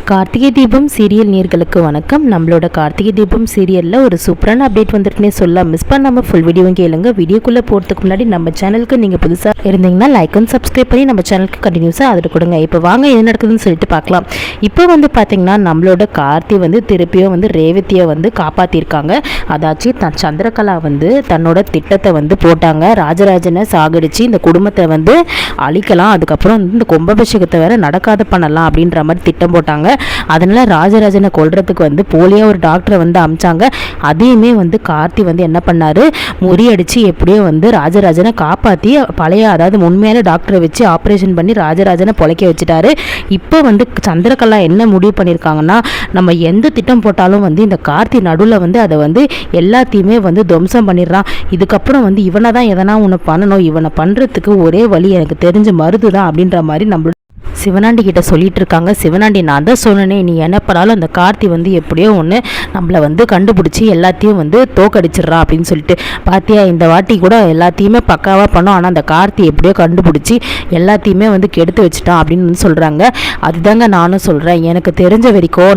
Karthigai Deepam serial நேயர்களுக்கு வணக்கம். நம்மளோட கார்த்திகை தீபம் சீரியலில் ஒரு சூப்பரான அப்டேட் வந்துட்டுனே சொல்லலாம். மிஸ் பண்ணாமல் ஃபுல் வீடியோவும் கேளுங்க. வீடியோக்குள்ளே போகிறதுக்கு முன்னாடி நம்ம சேனலுக்கு நீங்கள் புதுசாக இருந்தீங்கன்னா லைக் அண்ட் சப்ஸ்கிரைப் பண்ணி நம்ம சேனலுக்கு கண்டினியூஸாக ஆதரவு கொடுங்க. இப்போ வாங்க என்ன நடக்குதுன்னு சொல்லிட்டு பார்க்கலாம். இப்போ பார்த்தீங்கன்னா நம்மளோட கார்த்தி திருப்பியும் ரேவதியை காப்பாற்றிருக்காங்க. அதாச்சும் சந்திரகலா தன்னோட திட்டத்தை போட்டாங்க. ராஜராஜனை சாகடிச்சு இந்த குடும்பத்தை அழிக்கலாம், அதுக்கப்புறம் இந்த கும்பாபிஷேகத்தை வேற நடக்காத பண்ணலாம் அப்படின்ற மாதிரி திட்டம் போட்டாங்க. அதனால ராஜராஜனை கொல்றதுக்கு போலியா ஒரு டாக்டரை அமிச்சாங்க. அதையுமே கார்த்தி என்ன பண்ணாரு, முறியடிச்சு எப்படியோ ராஜராஜனை காப்பாற்றி பழைய அதாவது உண்மையான டாக்டரை வச்சு ஆப்ரேஷன் பண்ணி ராஜராஜனை பொழைக்க வச்சுட்டாரு. இப்போ சந்திரகலா என்ன முடிவு பண்ணியிருக்காங்கன்னா, நம்ம எந்த திட்டம் போட்டாலும் இந்த கார்த்தி நடுவில் அதை எல்லாத்தையுமே துவம்சம் பண்ணிடுறான். இதுக்கப்புறம் இவனை தான் எதனா ஒன்று பண்ணணும், இவனை பண்ணுறதுக்கு ஒரே வழி எனக்கு தெரிஞ்ச மருது தான் அப்படின்ற மாதிரி நம்மளோட சிவனாண்டி கிட்ட சொல்லிட்டு இருக்காங்க. சிவனாண்டி, நான் தான் சொன்னேனே, நீ என்ன பண்ணாலும் அந்த கார்த்தி எப்படியோ ஒன்று நம்மளை கண்டுபிடிச்சி எல்லாத்தையும் தோக்கடிச்சிட்றான் அப்படின்னு சொல்லிட்டு. பாத்தியா, இந்த வாட்டி கூட எல்லாத்தையுமே பக்காவாக பண்ணோம், ஆனால் அந்த கார்த்தி எப்படியோ கண்டுபிடிச்சி எல்லாத்தையுமே கெடுத்து வச்சுட்டான் அப்படின்னு சொல்கிறாங்க. அதுதாங்க நானும் சொல்கிறேன். எனக்கு தெரிஞ்ச வரைக்கும்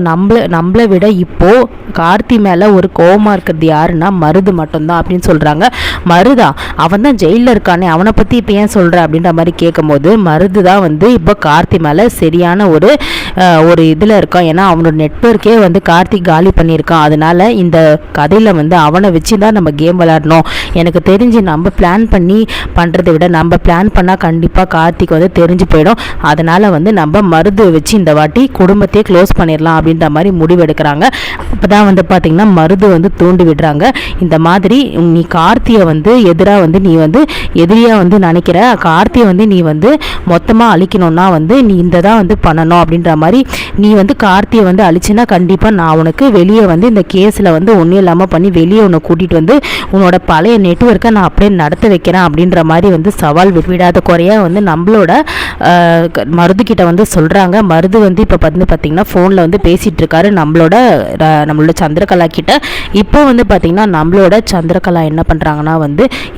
நம்மளை விட இப்போது கார்த்தி மேலே ஒரு கோவமாக இருக்கிறது யாருன்னா மருது மட்டும்தான் அப்படின்னு சொல்கிறாங்க. மருதா? அவன் தான் ஜெயிலில் இருக்கானே, அவனை பற்றி இப்போ ஏன் சொல்கிற அப்படின்ற மாதிரி கேட்கும்போது, மருது தான் இப்போ கார்த்தி மேலே சரியான ஒரு இதில் இருக்கான். ஏன்னா அவனோட நெட்வொர்க்கே கார்த்தி காலி பண்ணியிருக்கான். அதனால இந்த கதையில் அவனை வச்சு தான் நம்ம கேம் விளையாடணும். எனக்கு தெரிஞ்சு நம்ம பிளான் பண்ணி பண்ணுறதை விட நம்ம பிளான் பண்ணால் கண்டிப்பாக கார்த்திக்கு தெரிஞ்சு போயிடும். அதனால் நம்ம மருது வச்சு இந்த வாட்டி குடும்பத்தையே க்ளோஸ் பண்ணிடலாம் அப்படின்ற மாதிரி முடிவு எடுக்கிறாங்க. அப்போ தான் பார்த்திங்கன்னா மருது தூண்டி விடுறாங்க. இந்த மாதிரி நீ கார்த்தியை எதிராக நீ எதிரியாக நினைக்கிற கார்த்தியை நீ மொத்தமாக அழிக்கணும்னா நீ இந்த தான் பண்ணணும் அப்படின்ற மாதிரி நீ கார்த்தியை அழிச்சின்னா கண்டிப்பாக நான் உனக்கு வெளியே இந்த கேஸில் ஒன்றும் இல்லாமல் பண்ணி வெளியே உன்னை கூட்டிகிட்டு உன்னோட பழைய நெட்வொர்க்கை நான் அப்படியே நடத்த வைக்கிறேன் அப்படின்ற மாதிரி சவால் விடாத குறையாக நம்மளோட மருது கிட்ட சொல்கிறாங்க. மருது இப்போ பார்த்திங்கன்னா ஃபோனில் பேசிகிட்டு இருக்காரு நம்மளோட சந்திரகலா கிட்ட. இப்போ பார்த்திங்கன்னா நம்மளோட சந்திரகலா என்ன பண்ணுறாங்கன்னா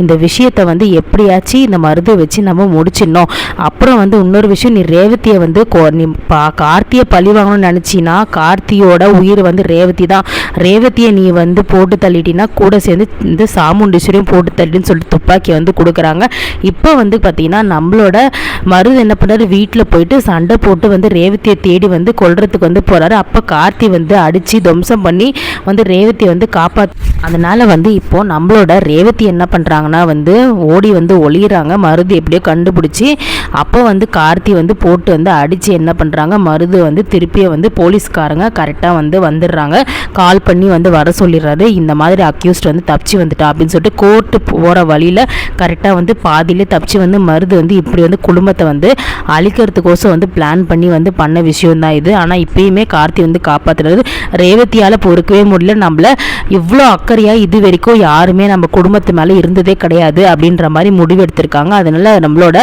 இந்த விஷயத்தை எப்படியாச்சும் இந்த மருதை வச்சு நம்ம முடிச்சிடணும். அப்புறம் இன்னொரு விஷயம், நீ ரேவதியை நீ கார்த்தியை பழி வாங்கணும்னு நினச்சின்னா கார்த்தியோட உயிர் ரேவதி தான். ரேவதியை நீ போட்டு தள்ளிட்டினா கூட சேர்ந்து இந்த சாமுண்டீஸ்வரியும் போட்டு தள்ளிட்டுன்னு சொல்லிட்டு துப்பாக்கி கொடுக்குறாங்க. இப்போ பார்த்தீங்கன்னா நம்மளோட மருது என்ன பண்ணுறாரு, வீட்டில் போயிட்டு சண்டை போட்டு ரேவதியை தேடி கொல்றதுக்கு போகிறாரு. அப்போ கார்த்தி அடித்து துவம்சம் பண்ணி ரேவதியை காப்பாற்று. அதனால் இப்போது நம்மளோட ரேவதி என்ன பண்ணுறாங்கன்னா ஓடி ஒளிகிறாங்க. மருது எப்படியோ கண்டுபிடிச்சி அப்போ கார்த்தி போட்டு அடித்து என்ன பண்ணுறாங்க, மருது திருப்பியே போலீஸ்காரங்க கரெக்டாக வந்துடுறாங்க. கால் பண்ணி வர சொல்லிடுறாரு. இந்த மாதிரி அக்யூஸ்ட் தப்பிச்சு வந்துட்டா அப்படின்னு சொல்லிட்டு கோர்ட்டு போகிற வழியில் கரெக்டாக பாதியிலே தப்பிச்சு மருது இப்படி குடும்பத்தை அழிக்கிறதுக்கோசம் பிளான் பண்ணி பண்ண விஷயம் தான் இது. ஆனால் இப்பயுமே கார்த்தி காப்பாற்றுறது ரேவதியால் பொறுக்கவே முடியல. நம்மள இவ்வளோ அக்கறையாக இது வரைக்கும் யாருமே நம்ம குடும்பத்து மேலே இருந்ததே கிடையாது அப்படின்ற மாதிரி முடிவெடுத்திருக்காங்க. அதனால நம்மளோட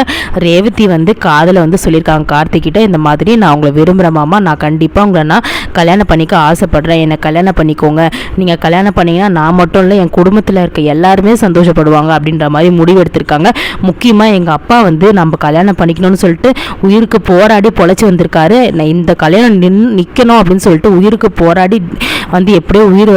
ரேவதி காதலை சொல்லியிருக்காங்க கார்த்திகிட்ட, இந்த மாதிரி நான் உங்களை விரும்புகிற மாமா, நான் கண்டிப்பாக உங்களை நான் கல்யாணம் பண்ணிக்க ஆசைப்படுறேன், என்னை கல்யாணம் பண்ணிக்கோங்க, நீங்கள் கல்யாணம் பண்ணிங்கன்னா நான் மட்டும் இல்லை என் குடும்பத்தில் இருக்க எல்லாருமே சந்தோஷப்படுவாங்க அப்படின்ற மாதிரி முடிவெடுத்திருக்காங்க. முக்கியமாக எங்கள் அப்பா நம்ம கல்யாணம் பண்ணிக்கணும்னு சொல்லிட்டு உயிருக்கு போராடி பொழைச்சி வந்திருக்காரு. இந்த கல்யாணம் நிற்கணும் அப்படின்னு சொல்லிட்டு உயிருக்கு போராடி எப்படியோ உயிர்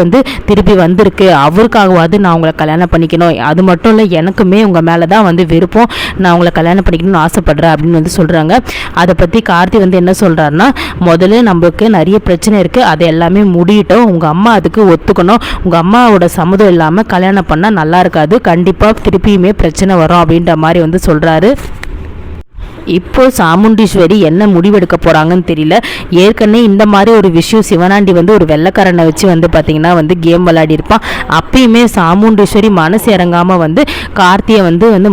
திருப்பி வந்திருக்கு. அவருக்காகவாது நான் உங்களை கல்யாணம் பண்ணிக்கணும், அது மட்டும் இல்லை எனக்குமே உங்கள் மேலே தான் விருப்பம், நான் உங்களை கல்யாணம் பண்ணிக்கணும்னு ஆசைப்படுறேன் அப்படின்னு சொல்கிறாங்க. அதை பற்றி கார்த்தி என்ன சொல்கிறாருன்னா, முதல்ல நம்மளுக்கு நிறைய பிரச்சனை இருக்குது, அதை எல்லாமே முடியட்டும், உங்கள் அம்மா அதுக்கு ஒத்துக்கணும், உங்கள் அம்மாவோட சம்மதம் இல்லாமல் கல்யாணம் பண்ணால் நல்லா இருக்காது, கண்டிப்பாக திருப்பியுமே பிரச்சனை வரும் அப்படின்ற மாதிரி சொல்கிறாரு. இப்போ சாமுண்டீஸ்வரி என்ன முடிவெடுக்க போகிறாங்கன்னு தெரியல. ஏற்கனவே இந்த மாதிரி ஒரு விஷயம் சிவனாண்டி ஒரு வெள்ளைக்காரனை வச்சு பார்த்தீங்கன்னா கேம் விளையாடி இருப்பான். அப்பயுமே சாமுண்டீஸ்வரி மனசு இறங்காமல் கார்த்தியை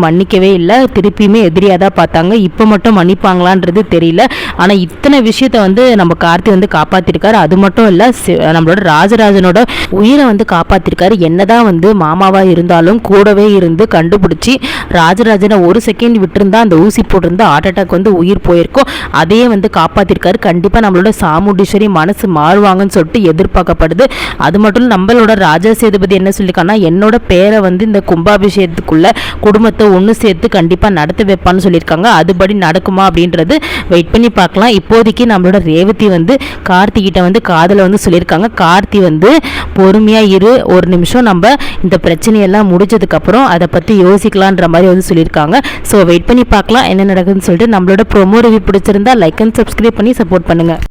மன்னிக்கவே இல்லை, திருப்பியுமே எதிரியாக தான் பார்த்தாங்க. இப்போ மட்டும் மன்னிப்பாங்களான்றது தெரியல. ஆனால் இத்தனை விஷயத்தை நம்ம கார்த்தி காப்பாற்றிருக்காரு. அது மட்டும் இல்லை, நம்மளோட ராஜராஜனோட உயிரை காப்பாற்றிருக்காரு. என்னதான் மாமாவாக இருந்தாலும் கூடவே இருந்து கண்டுபிடிச்சி ராஜராஜனை ஒரு செகண்ட் விட்டுருந்தா அந்த ஊசி போட்டிருந்தா ஹார்ட் அட்டாக் வந்து உயிர் போயிருக்கும், அதையே வந்து காப்பாற்றிருக்காரு. கண்டிப்பாக நம்மளோட சாமுண்டீஸ்வரி மனசு மாறுவாங்கன்னு சொல்லிட்டு எதிர்பார்க்கப்படுது. அது மட்டும் இல்லை, நம்மளோட ராஜா சேதுபதி என்ன சொல்லியிருக்காங்கன்னா, என்னோட பேரை வந்து இந்த கும்பாபிஷேகத்துக்குள்ள குடும்பத்தை ஒன்று சேர்த்து கண்டிப்பாக நடத்த வைப்பான்னு சொல்லியிருக்காங்க. அதுபடி நடக்குமா அப்படின்றது வெயிட் பண்ணி பார்க்கலாம். இப்போதைக்கு நம்மளோட ரேவதி வந்து கார்த்திகிட்ட வந்து காதலை வந்து சொல்லியிருக்காங்க. கார்த்தி வந்து பொறுமையாக இரு, ஒரு நிமிஷம் நம்ம இந்த பிரச்சனையெல்லாம் முடிஞ்சதுக்கப்புறம் அதை பற்றி யோசிக்கலான்ற மாதிரி வந்து சொல்லியிருக்காங்க. ஸோ வெயிட் பண்ணி பார்க்கலாம் என்ன நடக்குதுன்னு சொல்லிட்டு. நம்மளோட ப்ரோமோ ரிவ்யூ பிடிச்சிருந்தா லைக் அண்ட் சப்ஸ்கிரைப் பண்ணி சப்போர்ட் பண்ணுங்கள்.